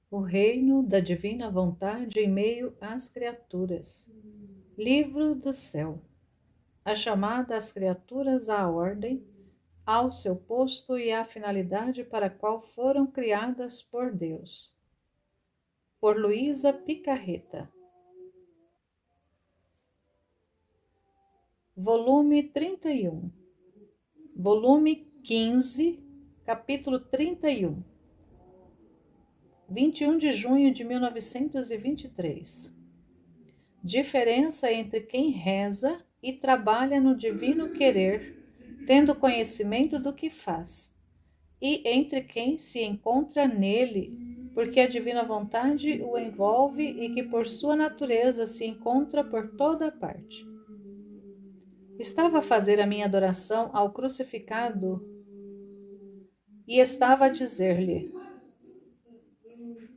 O reino da divina vontade em meio às criaturas. Livro do céu. A chamada às criaturas à ordem, ao seu posto e à finalidade para a qual foram criadas por Deus. Por Luísa Picarreta. Volume 31. Volume 15, capítulo 31. 21 de junho de 1923. Diferença entre quem reza e trabalha no divino querer, tendo conhecimento do que faz, e entre quem se encontra nele, porque a divina vontade o envolve e que por sua natureza se encontra por toda parte. Estava a fazer a minha adoração ao crucificado e estava a dizer-lhe: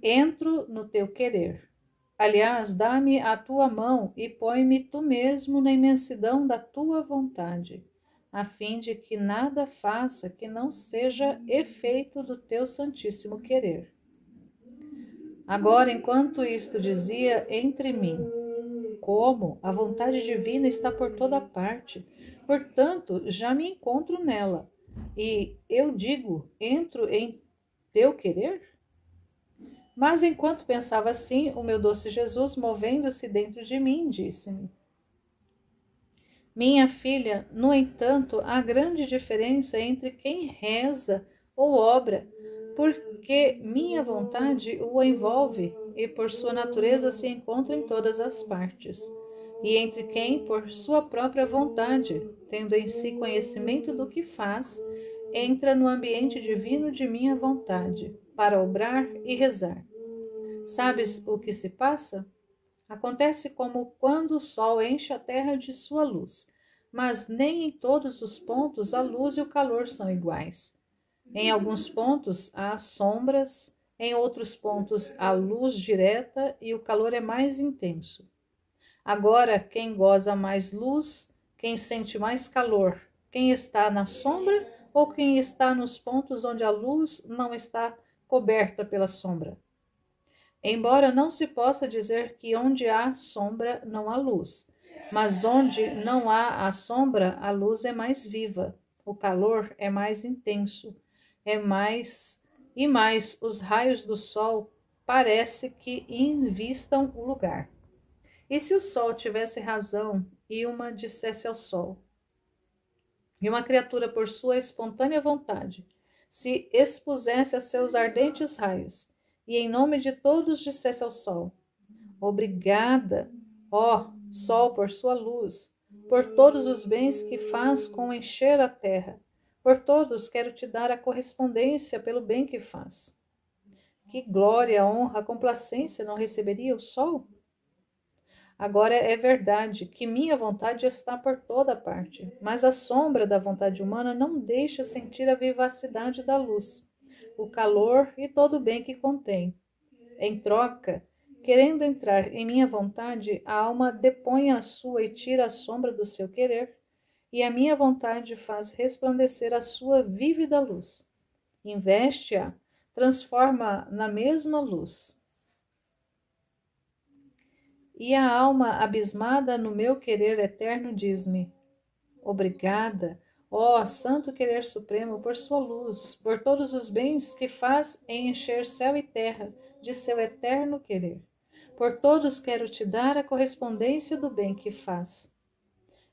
entro no teu querer. Aliás, dá-me a tua mão e põe-me tu mesmo na imensidão da tua vontade, a fim de que nada faça que não seja efeito do teu santíssimo querer. Agora, enquanto isto dizia entre mim, como a vontade divina está por toda parte, portanto, já me encontro nela, e eu digo, entro em teu querer? Mas enquanto pensava assim, o meu doce Jesus, movendo-se dentro de mim, disse-me: minha filha, no entanto, há grande diferença entre quem reza ou obra, porque minha vontade o envolve e por sua natureza se encontra em todas as partes, e entre quem, por sua própria vontade, tendo em si conhecimento do que faz, entra no ambiente divino de minha vontade, para obrar e rezar. Sabes o que se passa? Acontece como quando o sol enche a terra de sua luz, mas nem em todos os pontos a luz e o calor são iguais. Em alguns pontos há sombras, em outros pontos há luz direta e o calor é mais intenso. Agora, quem goza mais luz, quem sente mais calor, quem está na sombra ou quem está nos pontos onde a luz não está coberta pela sombra? Embora não se possa dizer que onde há sombra não há luz, mas onde não há a sombra, a luz é mais viva, o calor é mais intenso, e mais os raios do sol parece que investam o lugar. E se o sol tivesse razão e uma dissesse ao sol, e uma criatura por sua espontânea vontade se expusesse a seus ardentes raios, e em nome de todos dissesse ao sol: obrigada, ó sol, por sua luz, por todos os bens que faz com encher a terra, por todos quero te dar a correspondência pelo bem que faz. Que glória, honra, complacência não receberia o sol? Agora é verdade que minha vontade está por toda parte, mas a sombra da vontade humana não deixa sentir a vivacidade da luz, o calor e todo o bem que contém. Em troca, querendo entrar em minha vontade, a alma depõe a sua e tira a sombra do seu querer, e a minha vontade faz resplandecer a sua vívida luz. Investe-a, transforma-a na mesma luz. E a alma, abismada no meu querer eterno, diz-me: obrigada, ó santo querer supremo, por sua luz, por todos os bens que faz em encher céu e terra de seu eterno querer. Por todos quero te dar a correspondência do bem que faz.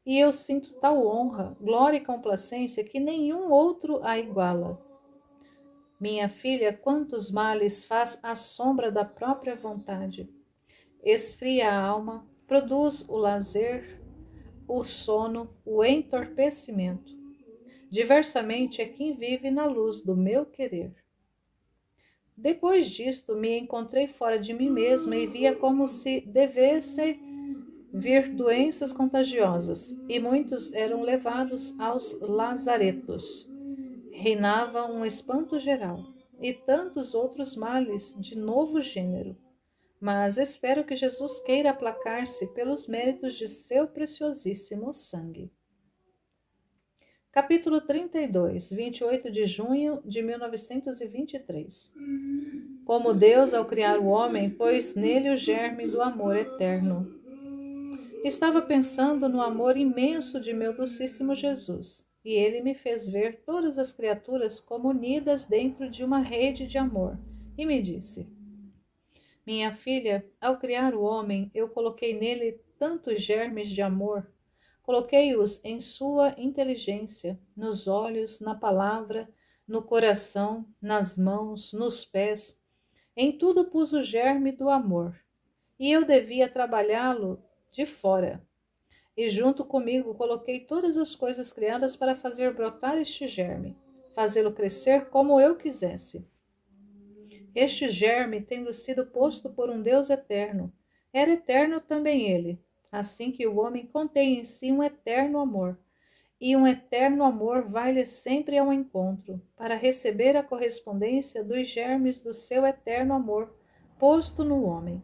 E eu sinto tal honra, glória e complacência que nenhum outro a iguala. Minha filha, quantos males faz a sombra da própria vontade! Esfria a alma, produz o lazer, o sono, o entorpecimento. Diversamente é quem vive na luz do meu querer. Depois disto, me encontrei fora de mim mesma e via como se devesse vir doenças contagiosas, e muitos eram levados aos lazaretos. Reinava um espanto geral, e tantos outros males de novo gênero. Mas espero que Jesus queira aplacar-se pelos méritos de seu preciosíssimo sangue. Capítulo 32, 28 de junho de 1923. Como Deus, ao criar o homem, pôs nele o germe do amor eterno. Estava pensando no amor imenso de meu docíssimo Jesus, e ele me fez ver todas as criaturas como unidas dentro de uma rede de amor, e me disse: minha filha, ao criar o homem, eu coloquei nele tantos germes de amor. Coloquei-os em sua inteligência, nos olhos, na palavra, no coração, nas mãos, nos pés. Em tudo pus o germe do amor. E eu devia trabalhá-lo de fora. E junto comigo coloquei todas as coisas criadas para fazer brotar este germe, fazê-lo crescer como eu quisesse. Este germe, tendo sido posto por um Deus eterno, era eterno também ele, assim que o homem contém em si um eterno amor, e um eterno amor vai-lhe sempre ao encontro, para receber a correspondência dos germes do seu eterno amor posto no homem,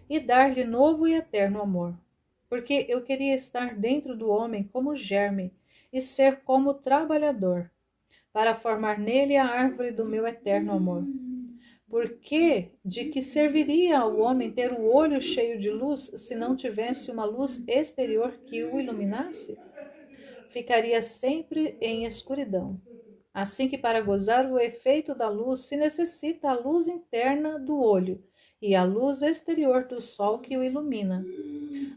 e dar-lhe novo e eterno amor, porque eu queria estar dentro do homem como germe, e ser como trabalhador, para formar nele a árvore do meu eterno amor. Porque de que serviria ao homem ter o olho cheio de luz se não tivesse uma luz exterior que o iluminasse? Ficaria sempre em escuridão. Assim que para gozar o efeito da luz se necessita a luz interna do olho e a luz exterior do sol que o ilumina.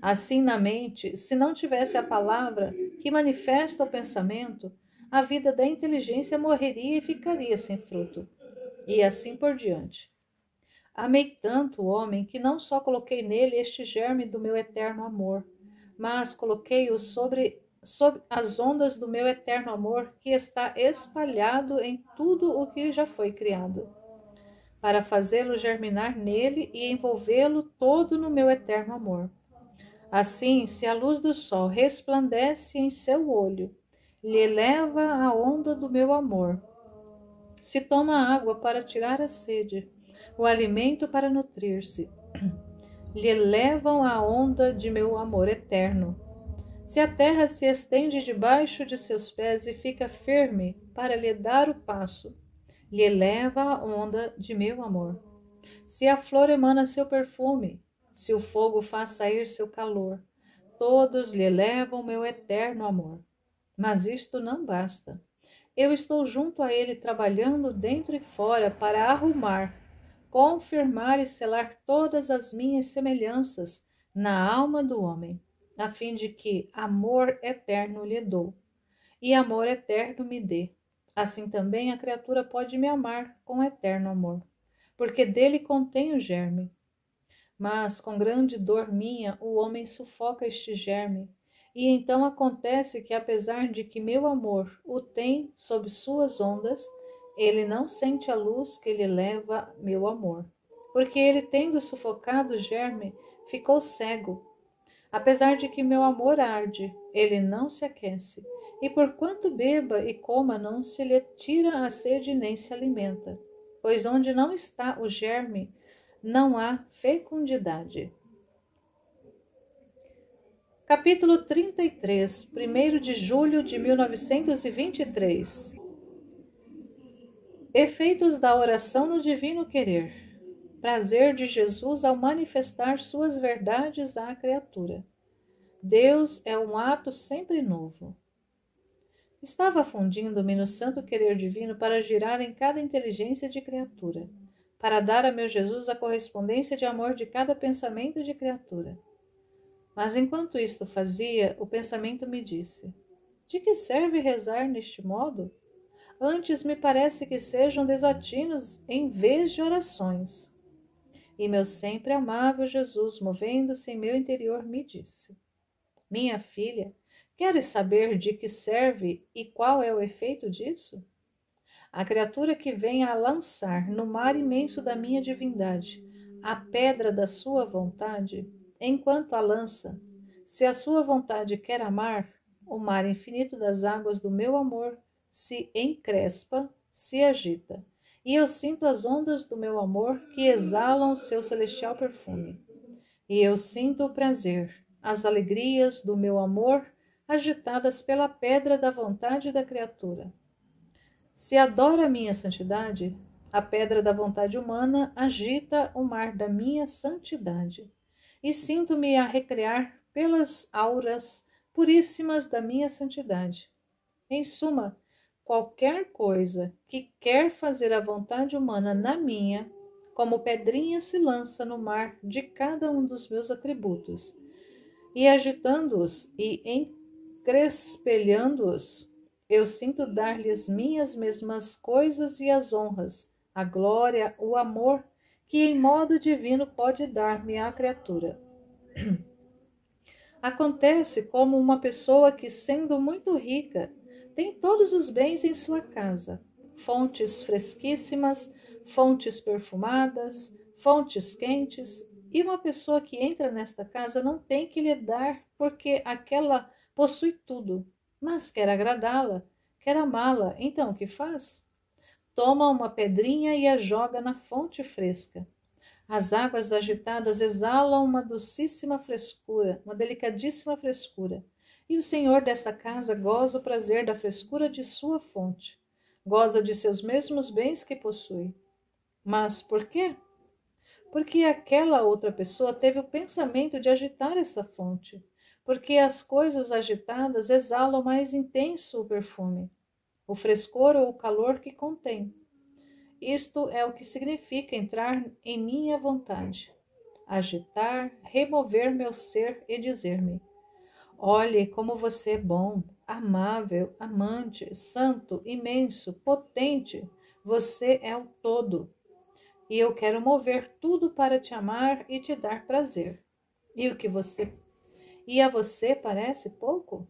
Assim na mente, se não tivesse a palavra que manifesta o pensamento, a vida da inteligência morreria e ficaria sem fruto. E assim por diante. Amei tanto o homem que não só coloquei nele este germe do meu eterno amor, mas coloquei-o sob as ondas do meu eterno amor que está espalhado em tudo o que já foi criado, para fazê-lo germinar nele e envolvê-lo todo no meu eterno amor. Assim, se a luz do sol resplandece em seu olho, lhe eleva a onda do meu amor. Se toma água para tirar a sede, o alimento para nutrir-se, lhe levam a onda de meu amor eterno. Se a terra se estende debaixo de seus pés e fica firme para lhe dar o passo, lhe leva a onda de meu amor. Se a flor emana seu perfume, se o fogo faz sair seu calor, todos lhe levam meu eterno amor. Mas isto não basta. Eu estou junto a ele trabalhando dentro e fora para arrumar, confirmar e selar todas as minhas semelhanças na alma do homem, a fim de que amor eterno lhe dou, e amor eterno me dê. Assim também a criatura pode me amar com eterno amor, porque dele contém o germe. Mas, com grande dor minha, o homem sufoca este germe, e então acontece que, apesar de que meu amor o tem sob suas ondas, ele não sente a luz que lhe leva meu amor, porque ele, tendo sufocado o germe, ficou cego. Apesar de que meu amor arde, ele não se aquece, e por quanto beba e coma, não se lhe tira a sede nem se alimenta, pois onde não está o germe, não há fecundidade. Capítulo 33, 1º de julho de 1923. Efeitos da oração no divino querer. Prazer de Jesus ao manifestar suas verdades à criatura. Deus é um ato sempre novo. Estava fundindo-me no santo querer divino para girar em cada inteligência de criatura, para dar a meu Jesus a correspondência de amor de cada pensamento de criatura. Mas enquanto isto fazia, o pensamento me disse: de que serve rezar neste modo? Antes me parece que sejam desatinos em vez de orações. E meu sempre amável Jesus, movendo-se em meu interior, me disse: minha filha, queres saber de que serve e qual é o efeito disso? A criatura que vem a lançar no mar imenso da minha divindade a pedra da sua vontade, enquanto a lança, se a sua vontade quer amar, o mar infinito das águas do meu amor se encrespa, se agita, e eu sinto as ondas do meu amor que exalam o seu celestial perfume. E eu sinto o prazer, as alegrias do meu amor agitadas pela pedra da vontade da criatura. Se adora a minha santidade, a pedra da vontade humana agita o mar da minha santidade, e sinto-me a recrear pelas auras puríssimas da minha santidade. Em suma, qualquer coisa que quer fazer a vontade humana na minha, como pedrinha se lança no mar de cada um dos meus atributos, e agitando-os e encrespelhando-os, eu sinto dar-lhes minhas mesmas coisas e as honras, a glória, o amor, que em modo divino pode dar-me a criatura. Acontece como uma pessoa que, sendo muito rica, tem todos os bens em sua casa, fontes fresquíssimas, fontes perfumadas, fontes quentes, e uma pessoa que entra nesta casa não tem que lhe dar, porque aquela possui tudo, mas quer agradá-la, quer amá-la, então o que faz? Toma uma pedrinha e a joga na fonte fresca. As águas agitadas exalam uma docíssima frescura, uma delicadíssima frescura, e o senhor dessa casa goza o prazer da frescura de sua fonte, goza de seus mesmos bens que possui. Mas por quê? Porque aquela outra pessoa teve o pensamento de agitar essa fonte, porque as coisas agitadas exalam mais intenso o perfume, o frescor ou o calor que contém. Isto é o que significa entrar em minha vontade, agitar, remover meu ser e dizer-me: olhe como você é bom, amável, amante, santo, imenso, potente, você é o todo. E eu quero mover tudo para te amar e te dar prazer. E a você parece pouco?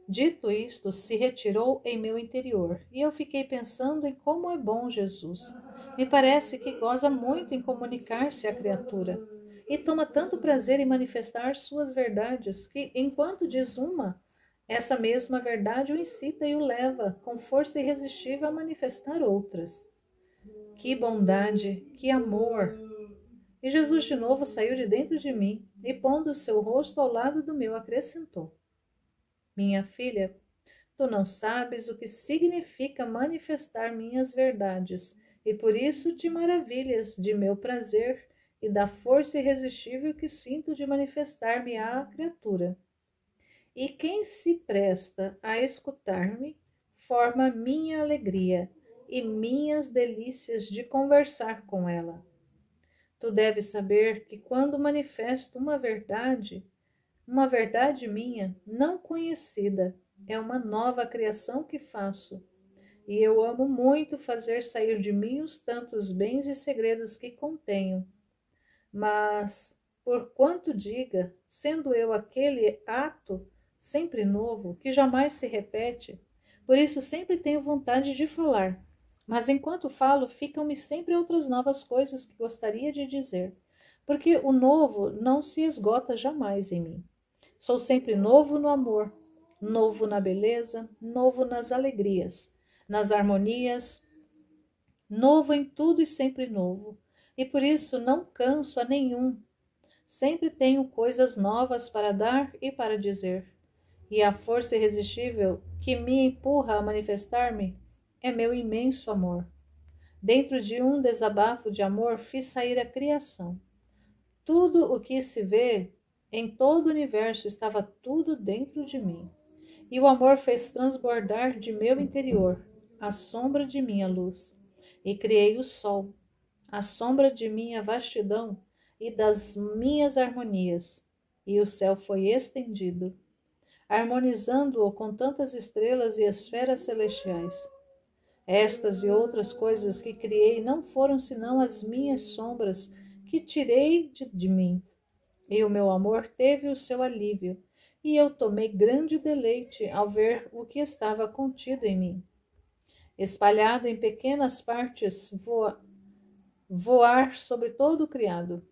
Dito isto, se retirou em meu interior, e eu fiquei pensando em como é bom Jesus. Me parece que goza muito em comunicar-se à criatura, e toma tanto prazer em manifestar suas verdades, que, enquanto diz uma, essa mesma verdade o incita e o leva, com força irresistível, a manifestar outras. Que bondade, que amor! E Jesus de novo saiu de dentro de mim, e pondo o seu rosto ao lado do meu, acrescentou: minha filha, tu não sabes o que significa manifestar minhas verdades, e por isso te maravilhas de meu prazer e da força irresistível que sinto de manifestar-me à criatura. E quem se presta a escutar-me, forma minha alegria e minhas delícias de conversar com ela. Tu deves saber que quando manifesto uma verdade minha, não conhecida, é uma nova criação que faço, e eu amo muito fazer sair de mim os tantos bens e segredos que contenho. Mas, por quanto diga, sendo eu aquele ato sempre novo, que jamais se repete, por isso sempre tenho vontade de falar, mas enquanto falo, ficam-me sempre outras novas coisas que gostaria de dizer, porque o novo não se esgota jamais em mim. Sou sempre novo no amor, novo na beleza, novo nas alegrias, nas harmonias, novo em tudo e sempre novo. E por isso não canso a nenhum. Sempre tenho coisas novas para dar e para dizer. E a força irresistível que me empurra a manifestar-me é meu imenso amor. Dentro de um desabafo de amor fiz sair a criação. Tudo o que se vê em todo o universo estava tudo dentro de mim, e o amor fez transbordar de meu interior a sombra de minha luz, e criei o sol, a sombra de minha vastidão e das minhas harmonias, e o céu foi estendido, harmonizando-o com tantas estrelas e esferas celestiais. Estas e outras coisas que criei não foram senão as minhas sombras que tirei de mim. E o meu amor teve o seu alívio, e eu tomei grande deleite ao ver o que estava contido em mim, espalhado em pequenas partes, voar sobre todo o criado.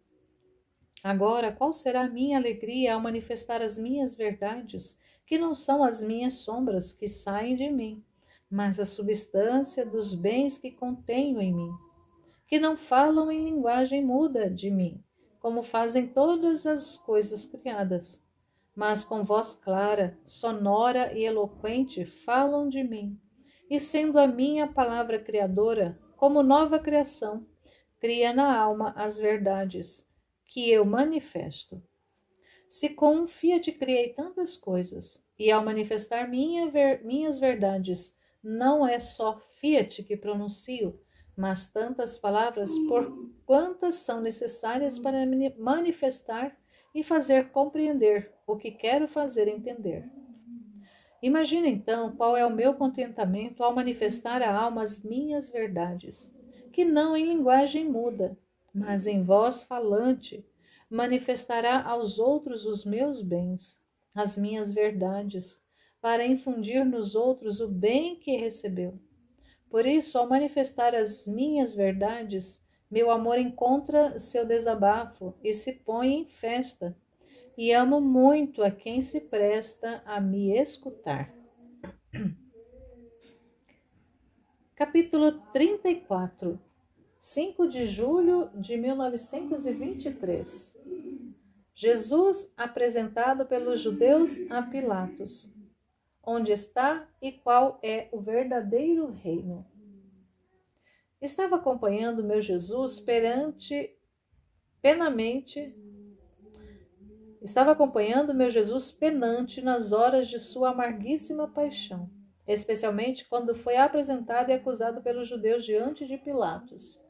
Agora, qual será a minha alegria ao manifestar as minhas verdades, que não são as minhas sombras que saem de mim, mas a substância dos bens que contenho em mim, que não falam em linguagem muda de mim, como fazem todas as coisas criadas, mas com voz clara, sonora e eloquente falam de mim. E sendo a minha palavra criadora, como nova criação, cria na alma as verdades que eu manifesto. Se com um fiat criei tantas coisas, e ao manifestar minhas verdades, não é só fiat que pronuncio, mas tantas palavras por quantas são necessárias para manifestar e fazer compreender o que quero fazer entender. Imagina então qual é o meu contentamento ao manifestar à alma as minhas verdades, que não em linguagem muda, mas em voz falante, manifestará aos outros os meus bens, as minhas verdades, para infundir nos outros o bem que recebeu. Por isso, ao manifestar as minhas verdades, meu amor encontra seu desabafo e se põe em festa, e amo muito a quem se presta a me escutar. Capítulo 34, 5 de julho de 1923. Jesus apresentado pelos judeus a Pilatos. Onde está e qual é o verdadeiro reino? Estava acompanhando meu Jesus penante nas horas de sua amarguíssima paixão, especialmente quando foi apresentado e acusado pelos judeus diante de Pilatos.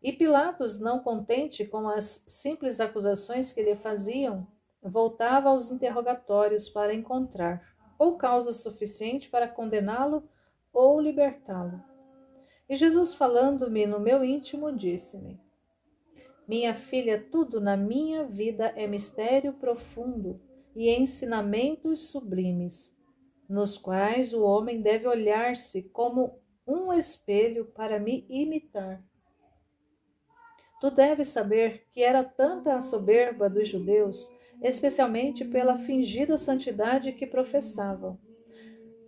E Pilatos, não contente com as simples acusações que lhe faziam, voltava aos interrogatórios para encontrar ou causa suficiente para condená-lo ou libertá-lo. E Jesus, falando-me no meu íntimo, disse-me: minha filha, tudo na minha vida é mistério profundo e ensinamentos sublimes, nos quais o homem deve olhar-se como um espelho para me imitar. Tu deves saber que era tanta a soberba dos judeus, especialmente pela fingida santidade que professavam,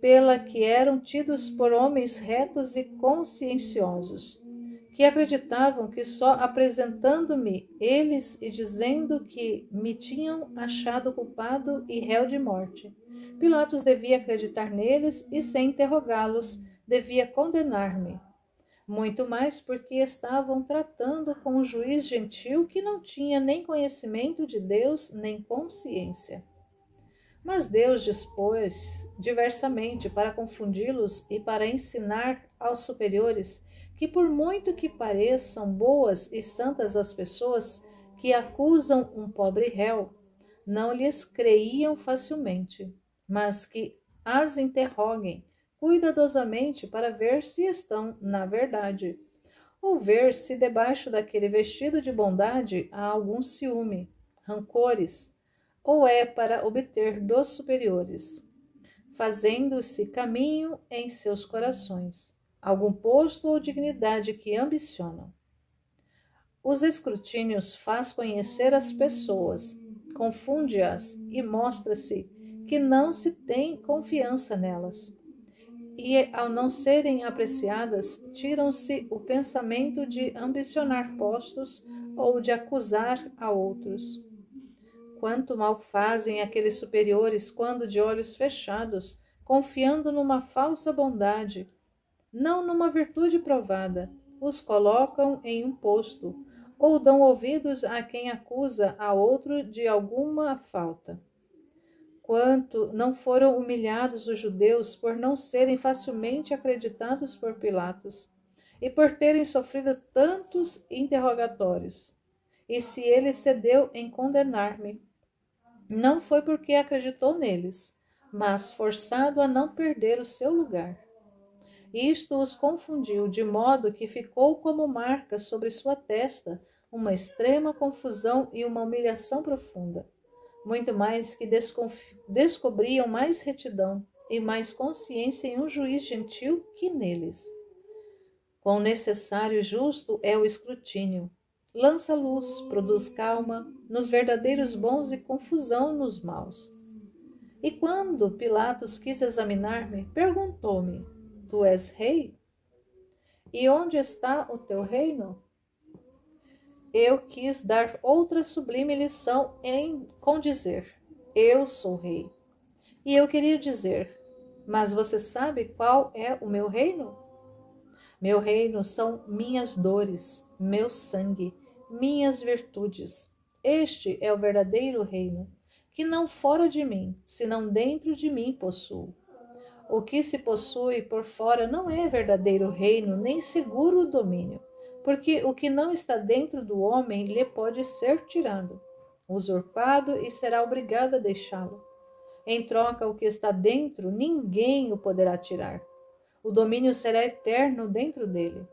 pela que eram tidos por homens retos e conscienciosos, que acreditavam que só apresentando-me eles e dizendo que me tinham achado culpado e réu de morte, Pilatos devia acreditar neles e, sem interrogá-los, devia condenar-me. Muito mais porque estavam tratando com um juiz gentil que não tinha nem conhecimento de Deus, nem consciência. Mas Deus dispôs diversamente para confundi-los e para ensinar aos superiores que, por muito que pareçam boas e santas as pessoas que acusam um pobre réu, não lhes creiam facilmente, mas que as interroguem cuidadosamente para ver se estão na verdade, ou ver se debaixo daquele vestido de bondade há algum ciúme, rancores, ou é para obter dos superiores, fazendo-se caminho em seus corações, algum posto ou dignidade que ambicionam. Os escrutínios faz conhecer as pessoas, confunde-as e mostra-se que não se tem confiança nelas. E, ao não serem apreciadas, tiram-se o pensamento de ambicionar postos ou de acusar a outros. Quanto mal fazem aqueles superiores quando, de olhos fechados, confiando numa falsa bondade, não numa virtude provada, os colocam em um posto, ou dão ouvidos a quem acusa a outro de alguma falta. Quanto não foram humilhados os judeus por não serem facilmente acreditados por Pilatos e por terem sofrido tantos interrogatórios. E se ele cedeu em condenar-me, não foi porque acreditou neles, mas forçado a não perder o seu lugar. Isto os confundiu, de modo que ficou como marca sobre sua testa uma extrema confusão e uma humilhação profunda. Muito mais que descobriam mais retidão e mais consciência em um juiz gentil que neles. Quão necessário e justo é o escrutínio. Lança luz, produz calma nos verdadeiros bons e confusão nos maus. E quando Pilatos quis examinar-me, perguntou-me: tu és rei? E onde está o teu reino? Eu quis dar outra sublime lição com dizer: Eu sou rei. E eu queria dizer, mas você sabe qual é o meu reino? Meu reino são minhas dores, meu sangue, minhas virtudes. Este é o verdadeiro reino, que não fora de mim, senão dentro de mim possuo. O que se possui por fora não é verdadeiro reino, nem seguro domínio, porque o que não está dentro do homem lhe pode ser tirado, usurpado e será obrigado a deixá-lo. Em troca, o que está dentro, ninguém o poderá tirar. O domínio será eterno dentro dele.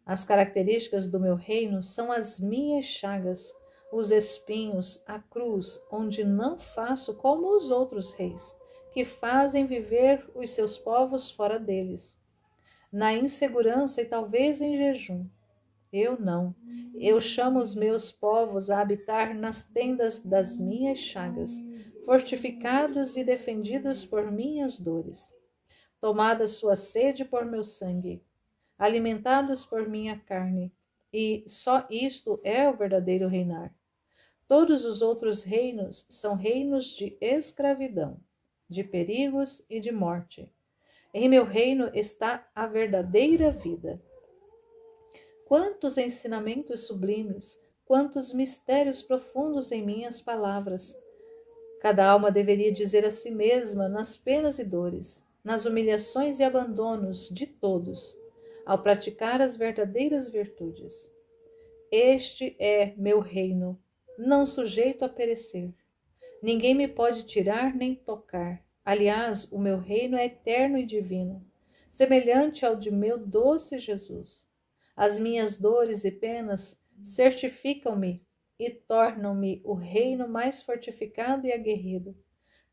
As características do meu reino são as minhas chagas, os espinhos, a cruz, onde não faço como os outros reis, que fazem viver os seus povos fora deles, na insegurança e talvez em jejum. Eu não. Eu chamo os meus povos a habitar nas tendas das minhas chagas, fortificados e defendidos por minhas dores, tomada sua sede por meu sangue, alimentados por minha carne, e só isto é o verdadeiro reinar. Todos os outros reinos são reinos de escravidão, de perigos e de morte. Em meu reino está a verdadeira vida. Quantos ensinamentos sublimes, quantos mistérios profundos em minhas palavras. Cada alma deveria dizer a si mesma nas penas e dores, nas humilhações e abandonos de todos, ao praticar as verdadeiras virtudes. Este é meu reino, não sujeito a perecer. Ninguém me pode tirar nem tocar. Aliás, o meu reino é eterno e divino, semelhante ao de meu doce Jesus. As minhas dores e penas certificam-me e tornam-me o reino mais fortificado e aguerrido,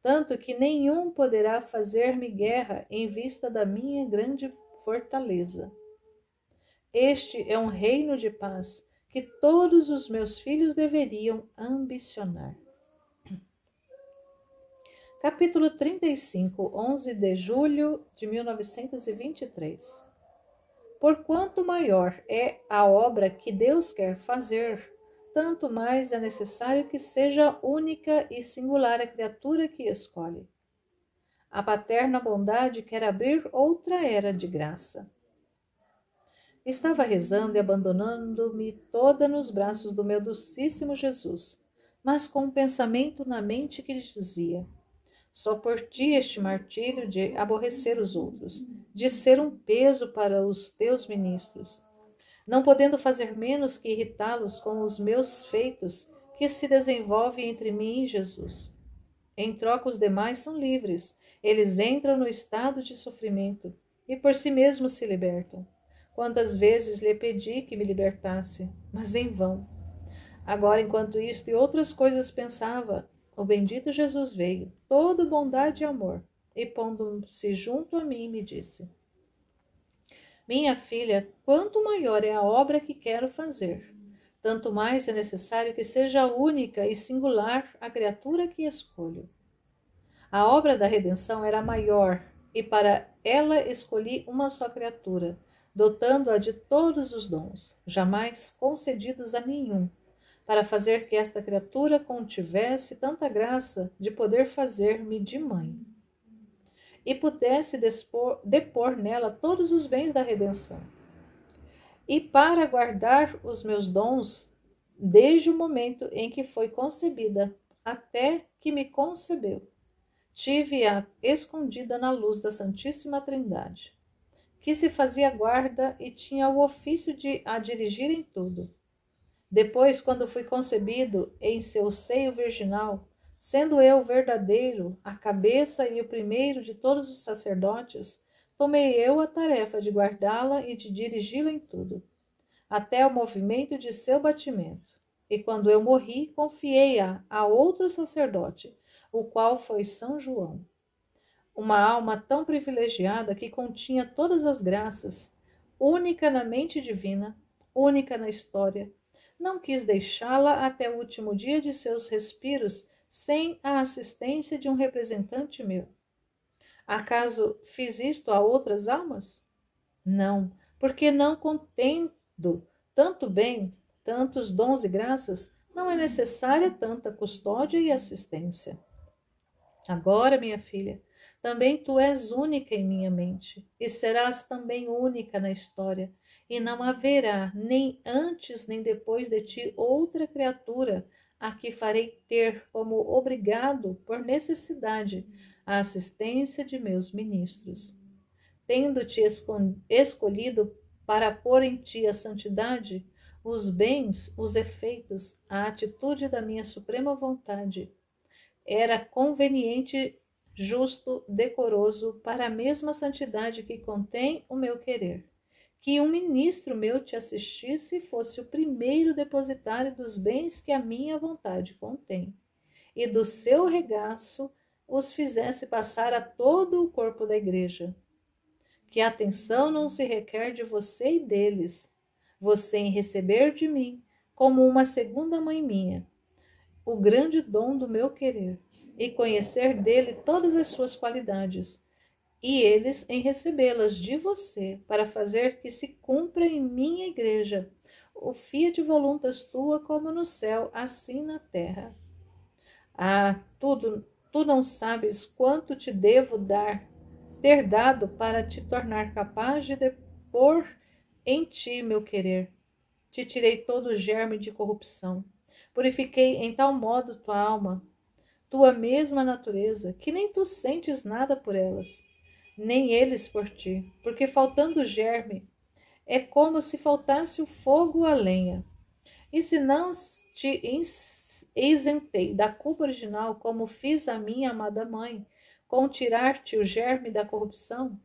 tanto que nenhum poderá fazer-me guerra em vista da minha grande fortaleza. Este é um reino de paz que todos os meus filhos deveriam ambicionar. Capítulo 35, 11 de julho de 1923. Porquanto maior é a obra que Deus quer fazer, tanto mais é necessário que seja única e singular a criatura que escolhe. A paterna bondade quer abrir outra era de graça. Estava rezando e abandonando-me toda nos braços do meu docíssimo Jesus, mas com um pensamento na mente que dizia: só por ti este martírio de aborrecer os outros, de ser um peso para os teus ministros, não podendo fazer menos que irritá-los com os meus feitos que se desenvolvem entre mim e Jesus. Em troca, os demais são livres, eles entram no estado de sofrimento e por si mesmos se libertam. Quantas vezes lhe pedi que me libertasse, mas em vão. Agora, enquanto isto e outras coisas pensava, o bendito Jesus veio, todo bondade e amor, e pondo-se junto a mim, me disse: minha filha, quanto maior é a obra que quero fazer, tanto mais é necessário que seja única e singular a criatura que escolho. A obra da redenção era maior, e para ela escolhi uma só criatura, dotando-a de todos os dons, jamais concedidos a nenhum, para fazer que esta criatura contivesse tanta graça de poder fazer-me de mãe, e pudesse depor nela todos os bens da redenção. E para guardar os meus dons, desde o momento em que foi concebida, até que me concebeu, tive-a escondida na luz da Santíssima Trindade, que se fazia guarda e tinha o ofício de a dirigir em tudo. Depois, quando fui concebido em seu seio virginal, sendo eu verdadeiro, a cabeça e o primeiro de todos os sacerdotes, tomei eu a tarefa de guardá-la e de dirigi-la em tudo, até o movimento de seu batimento. E quando eu morri, confiei-a a outro sacerdote, o qual foi São João. Uma alma tão privilegiada que continha todas as graças, única na mente divina, única na história, não quis deixá-la até o último dia de seus respiros sem a assistência de um representante meu. Acaso fiz isto a outras almas? Não, porque não contendo tanto bem, tantos dons e graças, não é necessária tanta custódia e assistência. Agora, minha filha, também tu és única em minha mente, e serás também única na história, e não haverá, nem antes nem depois de ti, outra criatura a que farei ter como obrigado, por necessidade, a assistência de meus ministros. Tendo-te escolhido para pôr em ti a santidade, os bens, os efeitos, a atitude da minha suprema vontade, era conveniente, justo, decoroso, para a mesma santidade que contém o meu querer, que um ministro meu te assistisse e fosse o primeiro depositário dos bens que a minha vontade contém, e do seu regaço os fizesse passar a todo o corpo da igreja. Que a atenção não se requer de você e deles, você em receber de mim, como uma segunda mãe minha, o grande dom do meu querer, e conhecer dele todas as suas qualidades, e eles em recebê-las de você, para fazer que se cumpra em minha igreja o fiat voluntas tua, como no céu, assim na terra. Ah, tu não sabes quanto te devo ter dado para te tornar capaz de depor em ti meu querer. Te tirei todo o germe de corrupção. Purifiquei em tal modo tua alma, tua mesma natureza, que nem tu sentes nada por elas, nem eles por ti, porque faltando o germe, é como se faltasse o fogo à lenha. E se não te isentei da culpa original, como fiz a minha amada mãe, com tirar-te o germe da corrupção,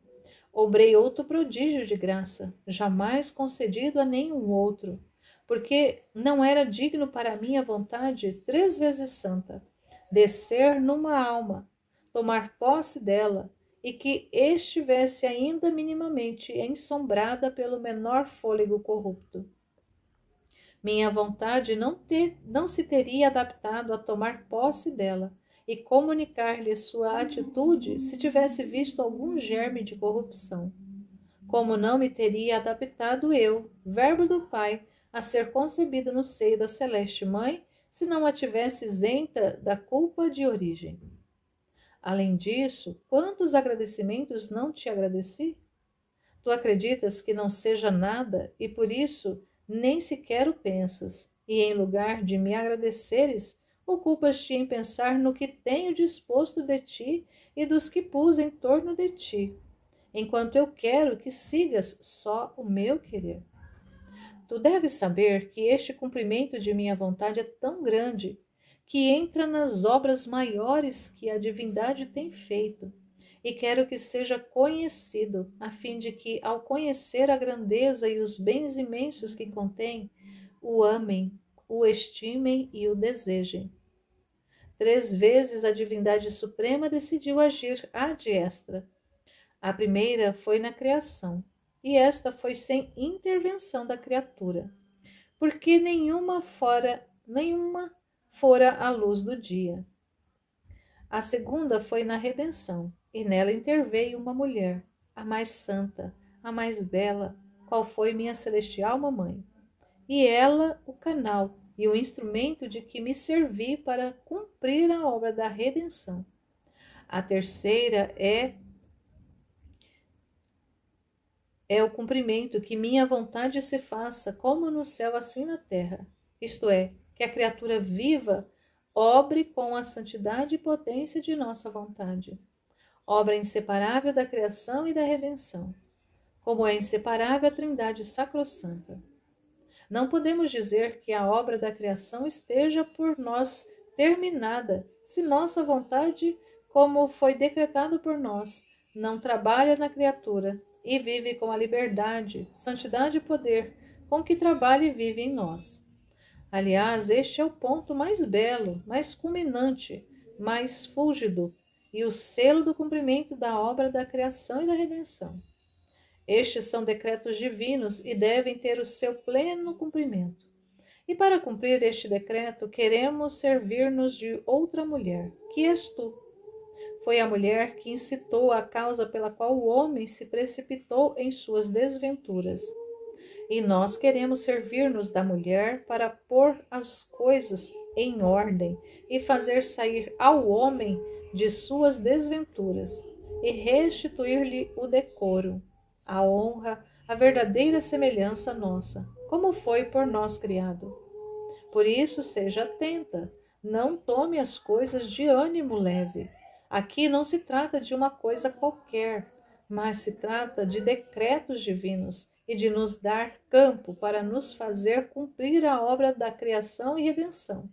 obrei outro prodígio de graça, jamais concedido a nenhum outro, porque não era digno para mim a vontade 3 vezes santa, descer numa alma, tomar posse dela, e que estivesse ainda minimamente ensombrada pelo menor fôlego corrupto. Minha vontade não se teria adaptado a tomar posse dela e comunicar-lhe sua atitude se tivesse visto algum germe de corrupção. Como não me teria adaptado eu, verbo do Pai, a ser concebido no seio da celeste Mãe, se não a tivesse isenta da culpa de origem. Além disso, quantos agradecimentos não te agradeci? Tu acreditas que não seja nada e por isso nem sequer o pensas, e em lugar de me agradeceres, ocupas-te em pensar no que tenho disposto de ti e dos que pus em torno de ti, enquanto eu quero que sigas só o meu querer. Tu deves saber que este cumprimento de minha vontade é tão grande que entra nas obras maiores que a divindade tem feito, e quero que seja conhecido, a fim de que, ao conhecer a grandeza e os bens imensos que contém, o amem, o estimem e o desejem. 3 vezes a divindade suprema decidiu agir ad extra. A primeira foi na criação, e esta foi sem intervenção da criatura, porque nenhuma fora a luz do dia. A segunda foi na redenção, e nela interveio uma mulher, a mais santa, a mais bela, qual foi minha celestial mamãe. E ela o canal e o instrumento de que me servi para cumprir a obra da redenção. A terceira é o cumprimento que minha vontade se faça, como no céu, assim na terra. Isto é, que a criatura viva obre com a santidade e potência de nossa vontade. Obra inseparável da criação e da redenção, como é inseparável a Trindade sacrossanta. Não podemos dizer que a obra da criação esteja por nós terminada, se nossa vontade, como foi decretado por nós, não trabalha na criatura e vive com a liberdade, santidade e poder com que trabalha e vive em nós. Aliás, este é o ponto mais belo, mais culminante, mais fúlgido e o selo do cumprimento da obra da criação e da redenção. Estes são decretos divinos e devem ter o seu pleno cumprimento. E para cumprir este decreto, queremos servir-nos de outra mulher, que és tu. Foi a mulher que incitou a causa pela qual o homem se precipitou em suas desventuras. E nós queremos servir-nos da mulher para pôr as coisas em ordem e fazer sair ao homem de suas desventuras e restituir-lhe o decoro, a honra, a verdadeira semelhança nossa, como foi por nós criado. Por isso, seja atenta, não tome as coisas de ânimo leve. Aqui não se trata de uma coisa qualquer, mas se trata de decretos divinos e de nos dar campo para nos fazer cumprir a obra da criação e redenção.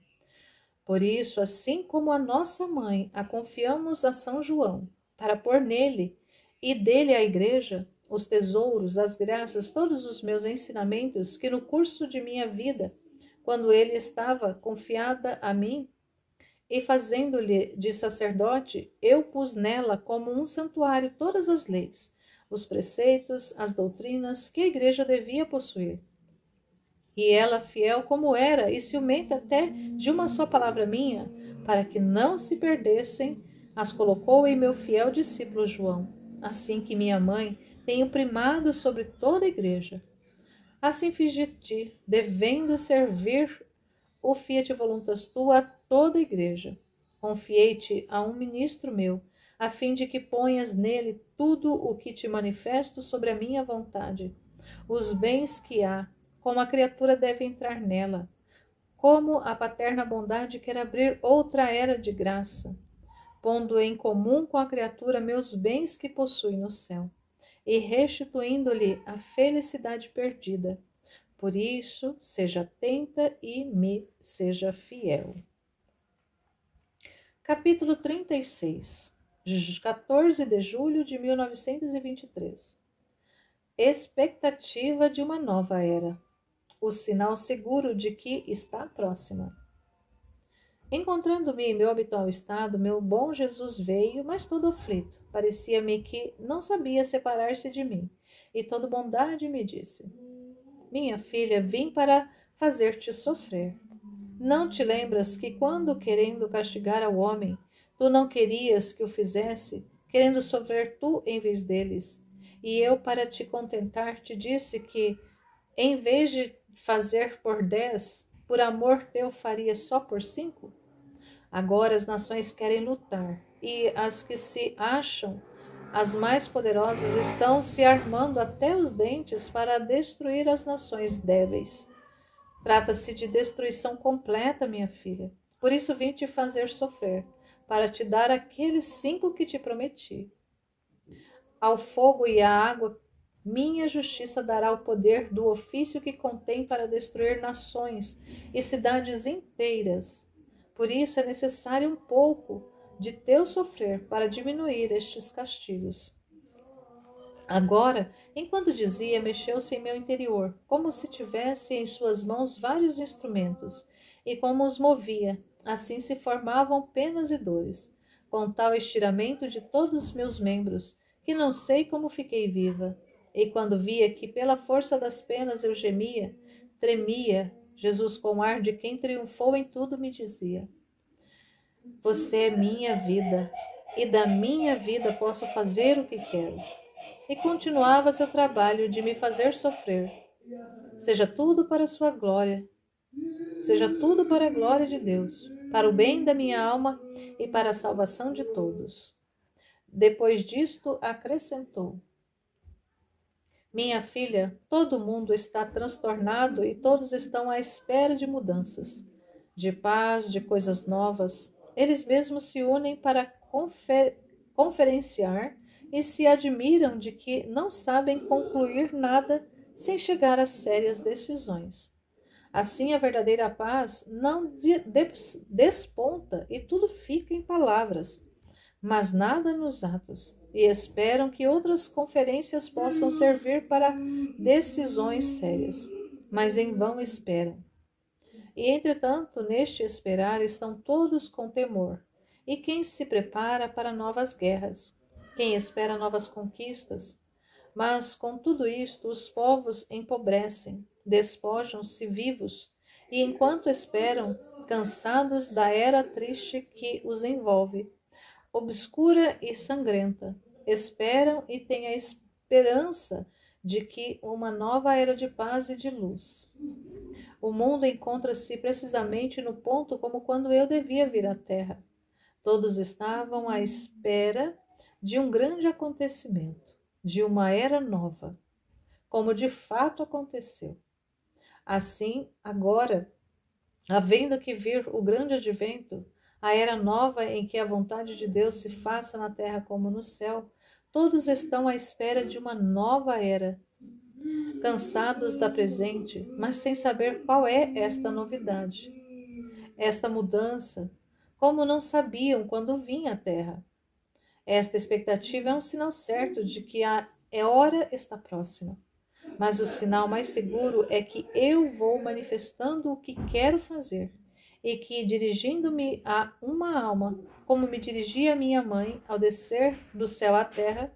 Por isso, assim como a nossa mãe, a confiamos a São João, para pôr nele e dele à igreja os tesouros, as graças, todos os meus ensinamentos que no curso de minha vida, quando ele estava confiada a mim, e fazendo-lhe de sacerdote, eu pus nela como um santuário todas as leis, os preceitos, as doutrinas que a igreja devia possuir. E ela, fiel como era, e ciumenta até de uma só palavra minha, para que não se perdessem, as colocou em meu fiel discípulo João, assim que minha mãe tem o primado sobre toda a igreja. Assim fiz de ti, devendo servir o fiat voluntas tua a toda a igreja. Confiei-te a um ministro meu, a fim de que ponhas nele tudo o que te manifesto sobre a minha vontade, os bens que há, como a criatura deve entrar nela, como a paterna bondade quer abrir outra era de graça, pondo em comum com a criatura meus bens que possui no céu, e restituindo-lhe a felicidade perdida. Por isso, seja atenta e me seja fiel. Capítulo 36, 14 de julho de 1923. Expectativa de uma nova era. O sinal seguro de que está próxima. Encontrando-me em meu habitual estado, meu bom Jesus veio, mas todo aflito. Parecia-me que não sabia separar-se de mim, e toda bondade me disse: minha filha, vim para fazer-te sofrer. Não te lembras que quando, querendo castigar ao homem, tu não querias que o fizesse, querendo sofrer tu em vez deles? E eu, para te contentar, te disse que, em vez de fazer por 10, por amor teu faria só por 5? Agora as nações querem lutar, e as que se acham as mais poderosas estão se armando até os dentes para destruir as nações débeis. Trata-se de destruição completa, minha filha. Por isso vim te fazer sofrer, para te dar aqueles 5 que te prometi. Ao fogo e à água, minha justiça dará o poder do ofício que contém para destruir nações e cidades inteiras. Por isso é necessário um pouco de teu sofrer para diminuir estes castigos. Agora, enquanto dizia, mexeu-se em meu interior, como se tivesse em suas mãos vários instrumentos, e como os movia, assim se formavam penas e dores, com tal estiramento de todos os meus membros, que não sei como fiquei viva. E quando via que pela força das penas eu gemia, tremia, Jesus, com ar de quem triunfou em tudo, me dizia: você é minha vida, e da minha vida posso fazer o que quero. E continuava seu trabalho de me fazer sofrer. Seja tudo para a sua glória, seja tudo para a glória de Deus, para o bem da minha alma e para a salvação de todos. Depois disto, acrescentou: minha filha, todo mundo está transtornado e todos estão à espera de mudanças, de paz, de coisas novas. Eles mesmos se unem para conferenciar e se admiram de que não sabem concluir nada sem chegar a sérias decisões. Assim, a verdadeira paz não desponta e tudo fica em palavras, mas nada nos atos, e esperam que outras conferências possam servir para decisões sérias, mas em vão esperam. E, entretanto, neste esperar estão todos com temor, e quem se prepara para novas guerras, quem espera novas conquistas. Mas, com tudo isto, os povos empobrecem, despojam-se vivos, e enquanto esperam, cansados da era triste que os envolve, obscura e sangrenta, esperam e têm a esperança de que uma nova era de paz e de luz. O mundo encontra-se precisamente no ponto como quando eu devia vir à Terra. Todos estavam à espera de um grande acontecimento, de uma era nova, como de fato aconteceu. Assim, agora, havendo que vir o grande advento, a era nova em que a vontade de Deus se faça na terra como no céu, todos estão à espera de uma nova era, cansados da presente, mas sem saber qual é esta novidade, esta mudança, como não sabiam quando vinha à terra. Esta expectativa é um sinal certo de que a hora está próxima. Mas o sinal mais seguro é que eu vou manifestando o que quero fazer e que, dirigindo-me a uma alma, como me dirigia a minha mãe ao descer do céu à terra,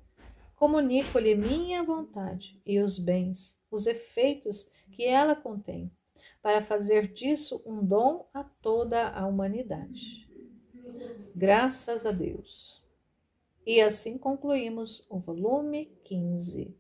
comunico-lhe minha vontade e os bens, os efeitos que ela contém, para fazer disso um dom a toda a humanidade. Graças a Deus. E assim concluímos o volume 15.